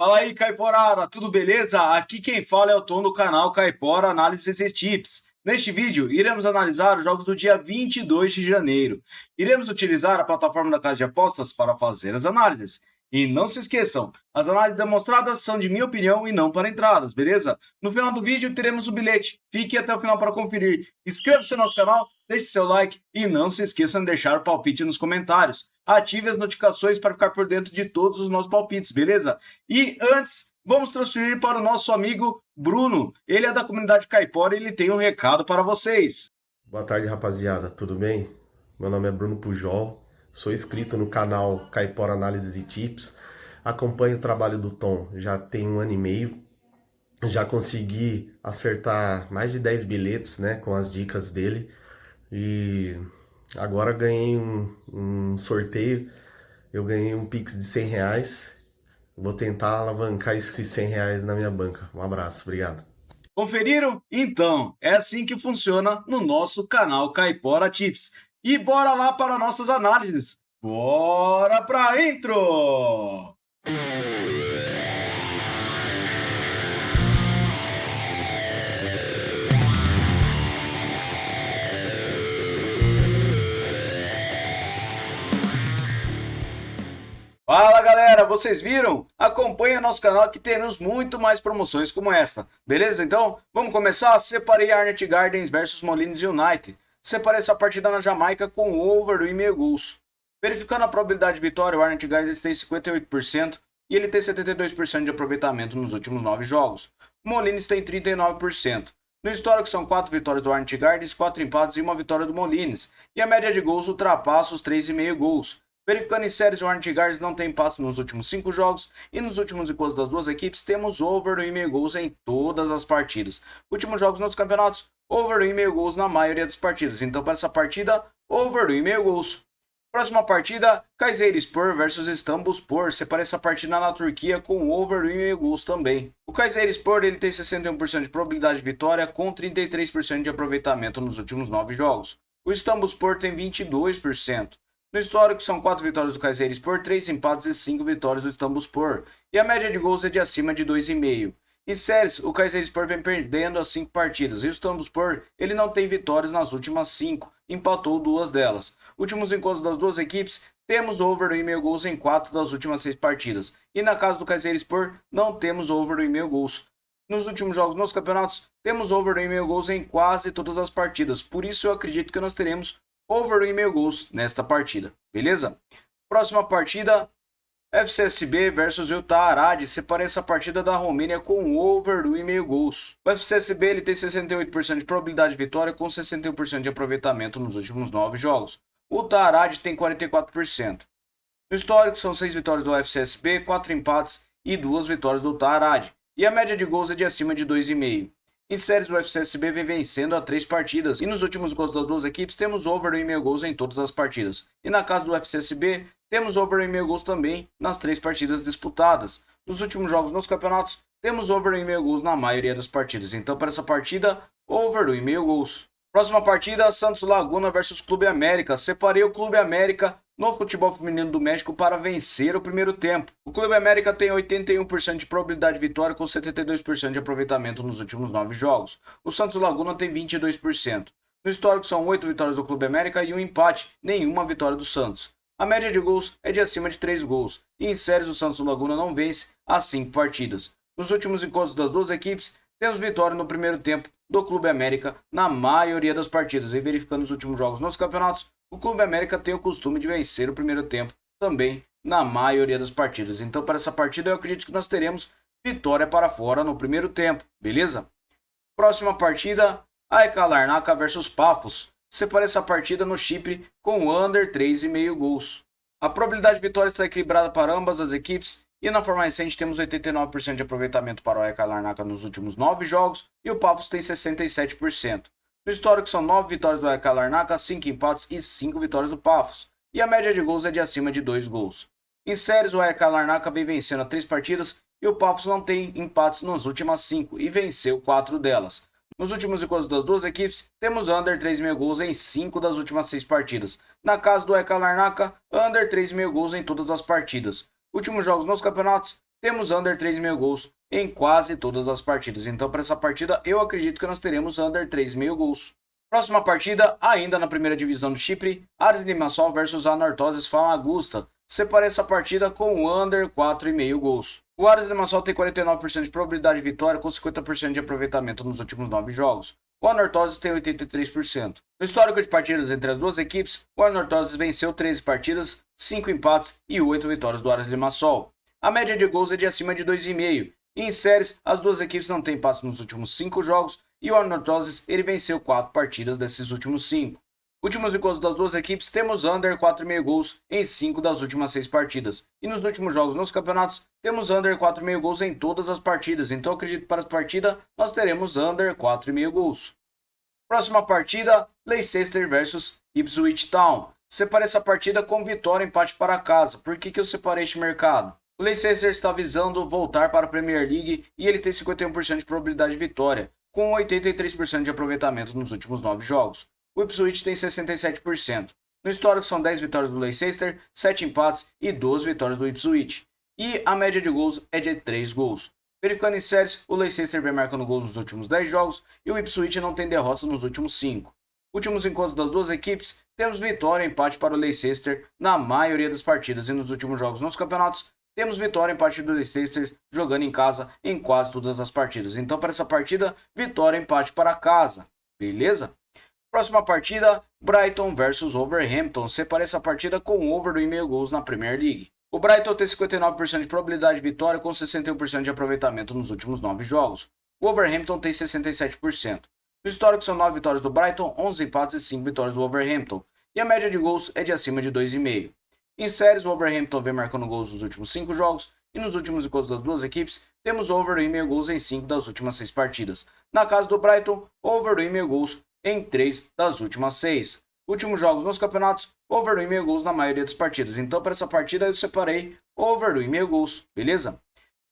Fala aí, Caiporara, tudo beleza? Aqui quem fala é o Tom do canal Caipora Análises e Tips. Neste vídeo, iremos analisar os jogos do dia 22 de janeiro. Iremos utilizar a plataforma da Casa de Apostas para fazer as análises. E não se esqueçam, as análises demonstradas são de minha opinião e não para entradas, beleza? No final do vídeo teremos o bilhete. Fique até o final para conferir. Inscreva-se no nosso canal, deixe seu like e não se esqueçam de deixar o palpite nos comentários. Ative as notificações para ficar por dentro de todos os nossos palpites, beleza? E antes, vamos transferir para o nosso amigo Bruno. Ele é da comunidade Caipora e ele tem um recado para vocês. Boa tarde, rapaziada. Tudo bem? Meu nome é Bruno Pujol. Sou inscrito no canal Caipora Análises e Tips. Acompanho o trabalho do Tom já tem 1 ano e meio. Já consegui acertar mais de 10 bilhetes, né, com as dicas dele. E agora ganhei um sorteio. Eu ganhei um Pix de R$ 100. Vou tentar alavancar esses R$ 100 na minha banca. Um abraço, obrigado. Conferiram? Então, é assim que funciona no nosso canal Caipora Tips. E bora lá para nossas análises. Bora pra intro! Fala galera, vocês viram? Acompanhe nosso canal que teremos muito mais promoções como esta. Beleza? Então, vamos começar? Separei Arnett Gardens versus Molins United. Separei essa partida na Jamaica com o over do 1,5 gols. Verificando a probabilidade de vitória, o Arnett Gardens tem 58% e ele tem 72% de aproveitamento nos últimos 9 jogos. O Molins tem 39%. No histórico são 4 vitórias do Arnett Gardens, 4 empates e 1 vitória do Molins. E a média de gols ultrapassa os 3,5 gols. Verificando em séries, o Arnett Gardens não tem passe nos últimos 5 jogos e nos últimos encontros das duas equipes temos over do 1,5 gols em todas as partidas. Últimos jogos nos campeonatos, over do 1,5 gols na maioria das partidas. Então para essa partida, over do 1,5 gols. Próxima partida, Kayserispor versus Istanbulspor. Separa essa partida na Turquia com over do 1,5 gols também. O Kayserispor ele tem 61% de probabilidade de vitória com 33% de aproveitamento nos últimos 9 jogos. O Istanbulspor tem 22%. No histórico, são 4 vitórias do Kayserispor, 3 empates e 5 vitórias do Istanbulspor. E a média de gols é de acima de 2,5. Em séries, o Kayserispor vem perdendo as 5 partidas. E o Istanbulspor, ele não tem vitórias nas últimas 5. Empatou 2 delas. Últimos encontros das duas equipes, temos over do 1,5 gols em 4 das últimas 6 partidas. E na casa do Kayserispor, não temos over do 1,5 gols. Nos últimos jogos nos campeonatos, temos over do 1,5 gols em quase todas as partidas. Por isso eu acredito que nós teremos over do 1,5 gols nesta partida, beleza? Próxima partida, FCSB versus Utah Arad. Separei essa partida da Romênia com over do 1,5 gols. O FCSB ele tem 68% de probabilidade de vitória com 61% de aproveitamento nos últimos 9 jogos. O Utah Arad tem 44%. No histórico são 6 vitórias do FCSB, 4 empates e 2 vitórias do Utah Arad. E a média de gols é de acima de 2,5. Em séries, o FCSB vem vencendo a 3 partidas, e nos últimos gols das duas equipes temos over do 1,5 gols em todas as partidas. E na casa do FCSB, temos over do 1,5 gols também nas 3 partidas disputadas. Nos últimos jogos nos campeonatos, temos over do 1,5 gols na maioria das partidas. Então, para essa partida, over do 1,5 gols. Próxima partida, Santos Laguna versus Clube América. Separei o Clube América no futebol feminino do México para vencer o primeiro tempo. O Clube América tem 81% de probabilidade de vitória com 72% de aproveitamento nos últimos 9 jogos. O Santos Laguna tem 22%. No histórico são 8 vitórias do Clube América e um empate, nenhuma vitória do Santos. A média de gols é de acima de 3 gols. E em séries o Santos Laguna não vence há 5 partidas. Nos últimos encontros das duas equipes, temos vitória no primeiro tempo do Clube América na maioria das partidas. E verificando os últimos jogos nos campeonatos, o Clube América tem o costume de vencer o primeiro tempo também na maioria das partidas. Então, para essa partida, eu acredito que nós teremos vitória para fora no primeiro tempo, beleza? Próxima partida, AEK Larnaca versus Paphos. Separei essa partida no Chipre com under 3,5 gols. A probabilidade de vitória está equilibrada para ambas as equipes. E na forma recente temos 89% de aproveitamento para o AEK Larnaca nos últimos 9 jogos e o Paphos tem 67%. No histórico são 9 vitórias do AEK Larnaca, 5 empates e 5 vitórias do Paphos. E a média de gols é de acima de 2 gols. Em séries, o AEK Larnaca vem vencendo 3 partidas e o Paphos não tem empates nas últimas 5 e venceu 4 delas. Nos últimos encontros das duas equipes, temos under 3,5 gols em 5 das últimas 6 partidas. Na casa do AEK Larnaca, under 3,5 gols em todas as partidas. Últimos jogos nos campeonatos, temos under 3,5 gols em quase todas as partidas. Então, para essa partida, eu acredito que nós teremos under 3,5 gols. Próxima partida, ainda na primeira divisão do Chipre, Ares Limassol versus Anorthosis Famagusta. Separei essa partida com under 4,5 gols. O Ares Limassol tem 49% de probabilidade de vitória com 50% de aproveitamento nos últimos 9 jogos. O Anorthosis tem 83%. No histórico de partidas entre as duas equipes, o Anorthosis venceu 13 partidas, 5 empates e 8 vitórias do Ares Limassol. A média de gols é de acima de 2,5. E em séries, as duas equipes não têm empates nos últimos 5 jogos e o Anorthosis ele venceu 4 partidas desses últimos 5. Últimos encontros das duas equipes, temos under 4,5 gols em 5 das últimas 6 partidas. E nos últimos jogos nos campeonatos, temos under 4,5 gols em todas as partidas. Então acredito que para essa partida, nós teremos under 4,5 gols. Próxima partida, Leicester versus Ipswich Town. Separei essa partida com vitória e empate para casa. Por que eu separei este mercado? O Leicester está visando voltar para a Premier League e ele tem 51% de probabilidade de vitória, com 83% de aproveitamento nos últimos 9 jogos. O Ipswich tem 67%. No histórico são 10 vitórias do Leicester, 7 empates e 12 vitórias do Ipswich. E a média de gols é de 3 gols. Verificando em séries, o Leicester vem marcando gols nos últimos 10 jogos e o Ipswich não tem derrotas nos últimos 5. Últimos encontros das duas equipes, temos vitória e empate para o Leicester na maioria das partidas e nos últimos jogos nos campeonatos, temos vitória e empate do Leicester jogando em casa em quase todas as partidas. Então para essa partida, vitória e empate para casa. Beleza? Próxima partida, Brighton versus Wolverhampton. Separei essa partida com over do 1,5 gols na Premier League. O Brighton tem 59% de probabilidade de vitória com 61% de aproveitamento nos últimos 9 jogos. O Wolverhampton tem 67%. No histórico são 9 vitórias do Brighton, 11 empates e 5 vitórias do Wolverhampton. E a média de gols é de acima de 2,5. Em séries, o Wolverhampton vem marcando gols nos últimos 5 jogos e nos últimos encontros das duas equipes, temos over do 1,5 gols em 5 das últimas 6 partidas. Na casa do Brighton, over do 1,5 gols em 3 das últimas 6. Últimos jogos nos campeonatos, over do 1,5 gols na maioria das partidas. Então, para essa partida, eu separei over do 1,5 gols, beleza?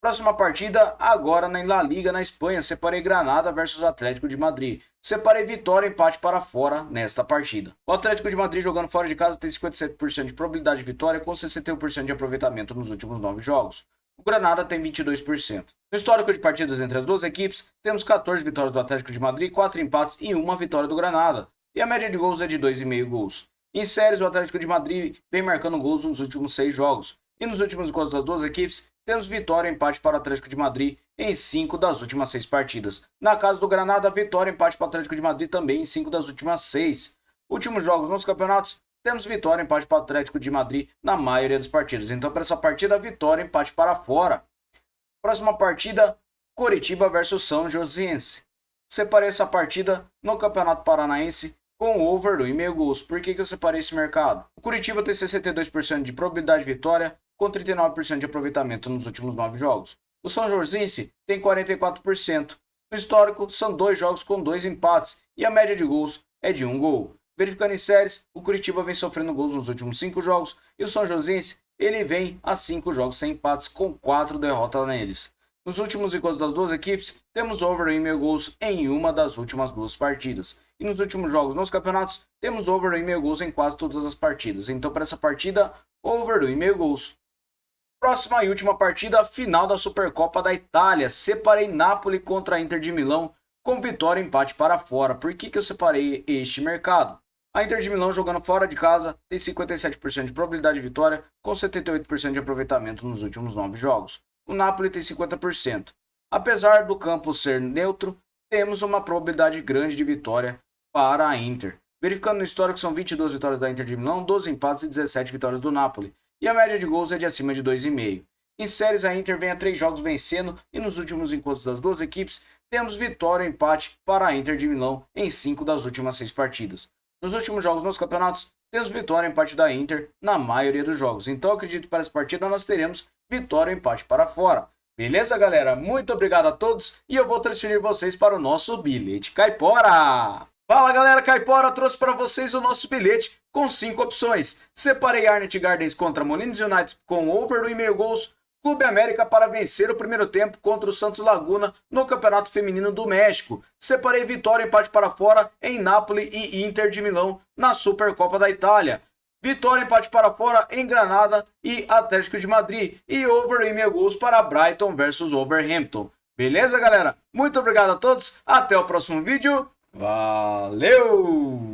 Próxima partida, agora na La Liga, na Espanha, separei Granada versus Atlético de Madrid. Separei vitória e empate para fora nesta partida. O Atlético de Madrid jogando fora de casa tem 57% de probabilidade de vitória com 61% de aproveitamento nos últimos 9 jogos. O Granada tem 22%. No histórico de partidas entre as duas equipes, temos 14 vitórias do Atlético de Madrid, 4 empates e 1 vitória do Granada. E a média de gols é de 2,5 gols. Em séries, o Atlético de Madrid vem marcando gols nos últimos 6 jogos. E nos últimos encontros das duas equipes, temos vitória e empate para o Atlético de Madrid em 5 das últimas 6 partidas. Na casa do Granada, vitória e empate para o Atlético de Madrid também em 5 das últimas 6. Últimos jogos nos campeonatos, temos vitória e empate para o Atlético de Madrid na maioria das partidas. Então, para essa partida, vitória e empate para fora. Próxima partida, Coritiba versus São Joséense. Separei essa partida no Campeonato Paranaense com over do 1,5 gols. Por que eu separei esse mercado? O Coritiba tem 62% de probabilidade de vitória com 39% de aproveitamento nos últimos 9 jogos. O São Joséense tem 44%. No histórico, são 2 jogos com 2 empates e a média de gols é de 1 gol. Verificando em séries, o Coritiba vem sofrendo gols nos últimos 5 jogos e o São Joséense ele vem a 5 jogos sem empates com 4 derrotas neles. Nos últimos encontros das duas equipes, temos over do 1,5 gols em uma das últimas 2 partidas. E nos últimos jogos nos campeonatos, temos over do 1,5 gols em quase todas as partidas. Então, para essa partida, over do 1,5 gols. Próxima e última partida, final da Supercopa da Itália. Separei Napoli contra a Inter de Milão com vitória e empate para fora. Por que eu separei este mercado? A Inter de Milão jogando fora de casa tem 57% de probabilidade de vitória com 78% de aproveitamento nos últimos 9 jogos. O Napoli tem 50%. Apesar do campo ser neutro, temos uma probabilidade grande de vitória para a Inter. Verificando no histórico, são 22 vitórias da Inter de Milão, 12 empates e 17 vitórias do Napoli. E a média de gols é de acima de 2,5. Em séries, a Inter vem a 3 jogos vencendo e nos últimos encontros das duas equipes, temos vitória e empate para a Inter de Milão em 5 das últimas 6 partidas. Nos últimos jogos nos campeonatos, temos vitória e empate da Inter na maioria dos jogos. Então, acredito que para essa partida nós teremos vitória e empate para fora. Beleza, galera? Muito obrigado a todos e eu vou transferir vocês para o nosso bilhete Caipora. Fala, galera, Caipora trouxe para vocês o nosso bilhete com 5 opções. Separei Arnet Gardens contra Molins United com over do 1,5 gols. Clube América para vencer o primeiro tempo contra o Santos Laguna no Campeonato Feminino do México. Separei vitória e empate para fora em Napoli e Inter de Milão na Supercopa da Itália. vitória, empate para fora em Granada e Atlético de Madrid. E over em meio gols para Brighton versus Wolverhampton. Beleza, galera? Muito obrigado a todos. Até o próximo vídeo. Valeu!